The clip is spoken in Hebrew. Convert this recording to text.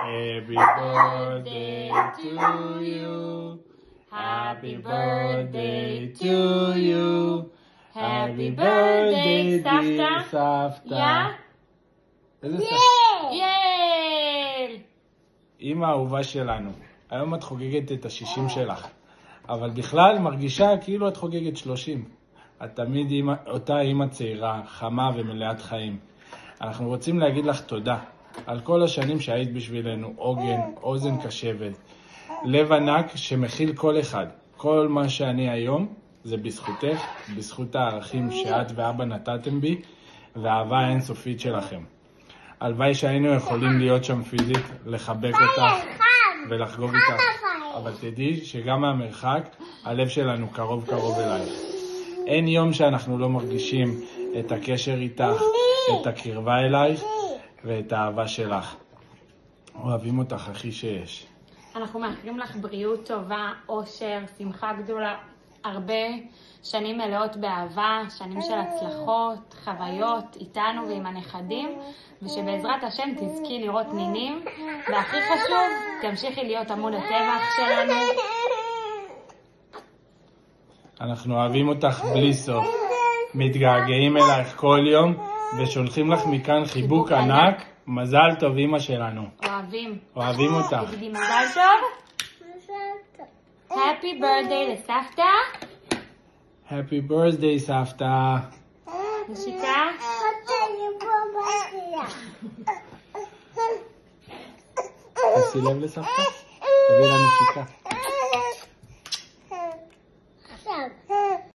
Happy birthday to you. Happy birthday to you. Happy birthday, סבתא. איזה סבתא? יל! אמא האהובה שלנו, היום את חוגגת את ה-60 שלך, אבל בכלל מרגישה כאילו את חוגגת 30. את תמיד אותה אמא צעירה, חמה ומלאת חיים. אנחנו רוצים להגיד לך תודה על כל השנים שהיית בשבילנו, עוגן, אוזן קשבת, לב ענק שמכיל כל אחד. כל מה שאני היום זה בזכותך, בזכות הערכים שאת ואבא נתתם בי, והאהבה האינסופית שלכם. הלוואי שהיינו יכולים להיות שם פיזית, לחבק אותך ולחגוג איתך. אבל תדעי שגם מהמרחק, הלב שלנו קרוב אלייך. אין יום שאנחנו לא מרגישים את הקשר איתך, את הקרבה אלייך ואת האהבה שלך. אוהבים אותך הכי שיש. אנחנו מאחלים לך בריאות טובה, אושר, שמחה גדולה, הרבה שנים מלאות באהבה, שנים של הצלחות, חוויות איתנו ועם הנכדים, ושבעזרת השם תזכי לראות נינים, והכי חשוב, תמשיכי להיות עמוד הטבח שלנו. אנחנו אוהבים אותך בלי סוף, מתגעגעים אלייך כל יום, ושולחים לך מכאן חיבוק ענק. מזל טוב אמא שלנו. אוהבים אותך. תגידי מזל טוב. Happy birthday לסבתא. Happy birthday סבתא. נשיקה. תעשי לב לסבתא? תביא לה נשיקה.